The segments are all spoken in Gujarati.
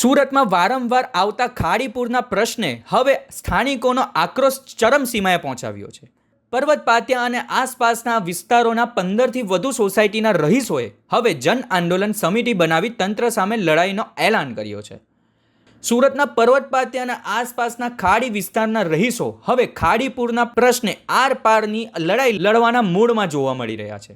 સુરતમાં વારંવાર આવતા ખાડીપુરના પ્રશ્ને હવે સ્થાનિકોનો આક્રોશ ચરમસીમાએ પહોંચાવ્યો છે. પર્વત પાટિયા અને આસપાસના વિસ્તારોના 15થી વધુ સોસાયટીના રહીશોએ હવે જન આંદોલન સમિતિ બનાવી તંત્ર સામે લડાઈનો એલાન કર્યો છે. સુરતના પર્વત પાટિયા અને આસપાસના ખાડી વિસ્તારના રહીશો હવે ખાડીપુરના પ્રશ્ને આર પારની લડાઈ લડવાના મૂડમાં જોવા મળી રહ્યા છે.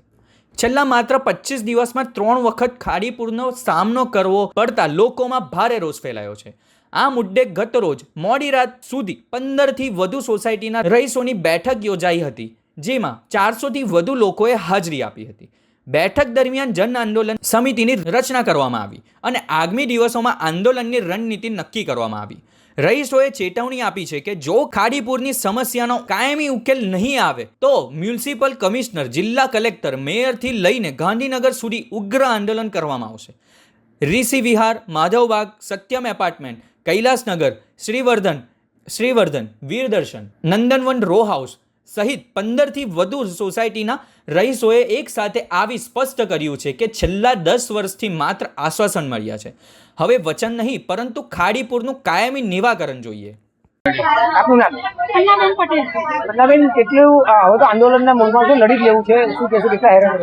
છેલ્લા માત્ર 25 દિવસમાં 3 વખત ખાડીપુરનો સામનો કરવો પડતા લોકોમાં ભારે રોષ ફેલાયો છે. આ મુદ્દે ગત રોજ મોડી રાત સુધી 15થી વધુ સોસાયટીના રહીશોની બેઠક યોજાઈ હતી, જેમાં 400થી વધુ લોકોએ હાજરી આપી હતી. બેઠક દરમિયાન જન આંદોલન સમિતિની રચના કરવામાં આવી અને આગામી દિવસોમાં આંદોલનની રણનીતિ નક્કી કરવામાં આવી. રહીશોએ ચેતવણી આપી છે કે જો ખાડીપુરની સમસ્યાનો કાયમી ઉકેલ નહીં આવે તો મ્યુનિસિપલ કમિશનર, જિલ્લા કલેક્ટર, મેયરથી લઈને ગાંધીનગર સુધી ઉગ્ર આંદોલન કરવામાં આવશે. ઋષિ વિહાર, માધવબાગ, સત્યમ એપાર્ટમેન્ટ, કૈલાસનગર, શ્રીવર્ધન, વીરદર્શન, નંદનવન રો હાઉસ સહિત 15થી વધુ સોસાયટીના રહીશોએ એક સાથે આવી સ્પષ્ટ કર્યું છે કે છેલ્લા 10 વર્ષથી માત્ર આશ્વાસન મળ્યા છે. હવે વચન નહીં પરંતુ ખાડીપુરનું કાયમી નિવારણ જોઈએ. આપનું નામ? પન્નાબેન પટેલ. પન્નાબેન, કેટલું હવે તો આંદોલનના મૂળમાં છે, લડી લેવું છે, શું કહેશું, કેટલા હેરાન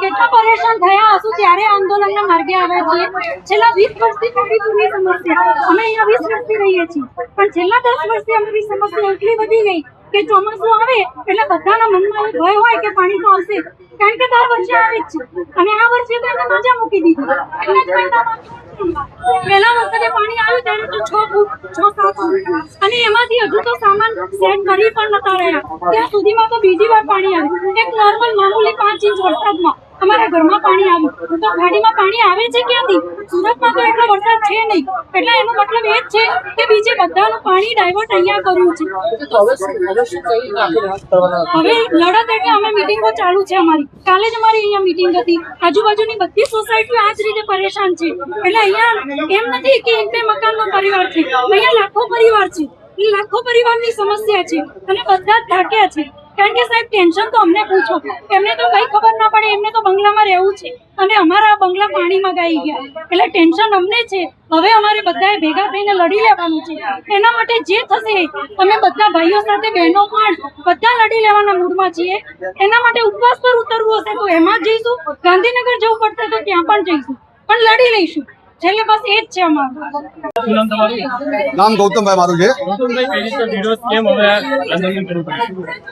કેટલા પરેશાન થયા હશું ત્યારે આંદોલનના માર્ગે આવ્યા છીએ. છેલ્લા 20 વર્ષથી ખાડીપુરની સમસ્યા, અમે અહીંયા 20 વર્ષથી રહીએ છીએ, પણ છેલ્લા 10 વર્ષથી અમારી સમસ્યા એટલી વધી ગઈ કે ચોમાસું આવે એટલે બધાના મનમાં એ ભય હોય કે પાણી તો આવશે, કારણ કે દર વર્ષે આવે જ છે. અને આ વર્ષે તો એમને મજા મૂકી દીધી. એટલા જ મહિનામાં પહેલા વખતે પાણી આવ્યું ત્યારે તો 6 ફૂટ 6-7 ફૂટ, અને એમાંથી હજુ તો સામાન સેટ કરી પણ નતા રહ્યા. ત્યાં સુધીમાં તો બીજી વાર પાણી આવ્યું. એક નોર્મલ મામૂલી 5 ઇંચ વરસાદમાં અમારા ઘરમાં પાણી આવ્યું. તો ખાડીમાં પાણી આવે છે ક્યાંથી? સુરતમાં તો એટલો વરસાદ છે નહીં, એટલે એનો મતલબ એ જ છે કે બીજે બધાનું પાણી ડાયવર્ટ અહીંયા કરવું છે. હવે લડત એટલે અમે મીટિંગો ચાલુ છે અમારી. કાલે જ અમારી અહીંયા મીટિંગ હતી. આજુબાજુની બધી સોસાયટીઓ આ જ રીતે પરેશાન છે. એટલે અહીંયા એમ નથી કે 1-2 મકાનનો પરિવાર છે, અહીંયા લાખો પરિવાર છે. એ લાખો પરિવારની સમસ્યા છે અને બધા જ થાક્યા છે. કારણ કે સાહેબ, ટેન્શન તો અમને પૂછો, એમને તો કઈ ખબર ના પડે, એમને તો બંગલામાં રહેવું છે અને અમારા બંગલા પાણીમાં ગાઈ ગયા. એટલે ટેન્શન અમને છે. હવે અમારે બધાએ ભેગા થઈને લડી લેવાનું છે. એના માટે જે થશે અમે બધા ભાઈઓ સાથે, બહેનો પણ બધા લડી લેવાના મૂડમાં છીએ. એના માટે ઉપવાસ પર ઉતરવું હશે તો એમાં જઈશું, ગાંધીનગર જવું પડશે તો ત્યાં પણ જઈશું, પણ લડી લઈશું. છેલ્લે બસ એ જ છે અમારું. નામ ગૌતમભાઈ મારું છે.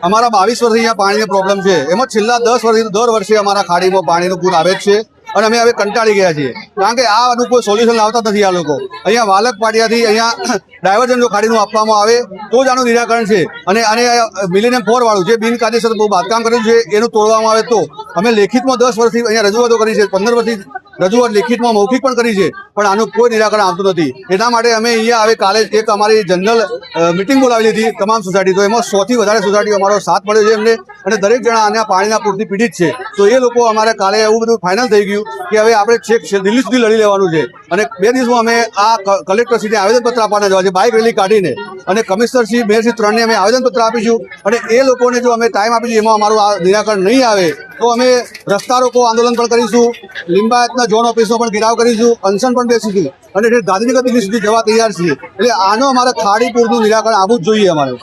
અમારા 22 વર્ષથી અહીંયા પાણીનો પ્રોબ્લેમ છે. એમાં છેલ્લા 10 વર્ષથી દર વર્ષે અમારા ખાડીમાં પાણીનું પૂર આવે જ છે અને અમે હવે કંટાળી ગયા છીએ, કારણ કે આનું કોઈ સોલ્યુશન લાવતા નથી આ લોકો. અહીંયા વાલક પાટિયાથી અહીંયા ડાયવર્ઝન જો ખાડીનું આપવામાં આવે તો જ આનું નિરાકરણ છે. અને મિલેનિયમ 4 વાળું જે બિનકાયદેસર બહુ બાંધકામ કરેલું છે એનું તોડવામાં આવે તો અમે લેખિતમાં 10 વર્ષથી અહીંયા રજૂઆતો કરી છે, 15 વર્ષથી રજૂઆત લેખિતમાં મૌખિક પણ કરી છે, પણ આનું કોઈ નિરાકરણ આવતું નથી. એટલા માટે અમે અહીંયા હવે કાલે એક અમારી જનરલ મિટિંગ બોલાવેલી હતી તમામ સોસાયટી, તો એમાં 100થી વધારે સોસાયટીઓ અમારો સાથ મળ્યો છે એમને, અને દરેક જણા આના પાણીના પૂરથી પીડિત છે. તો એ લોકો અમારે કાલે એવું બધું ફાઇનલ થઈ ગયું કે હવે આપણે છેક દિલ્હી સુધી લડી લેવાનું છે. અને 2 દિવસમાં અમે આ કલેક્ટરશ્રીને આવેદનપત્ર આપવાના જવા છે, બાઇક રેલી કાઢીને, અને કમિશનરશ્રી, મેયરશ્રી 3ને અમે આવેદનપત્ર આપીશું. અને એ લોકોને જો અમે ટાઈમ આપીશું એમાં અમારું આ નિરાકરણ નહીં આવે તો અમે રસ્તા રોકો આંદોલન પણ કરીશું, લિંબાયતના ઝોન ઓફિસનો પણ ઘેરાવ કરીશું, અનશન પણ બેસીશું અને ગાંધીનગર દિલ્હી સુધી જવા તૈયાર છીએ. એટલે આનો અમારે ખાડીપુરનું નિરાકરણ આવવું જ જોઈએ અમારે.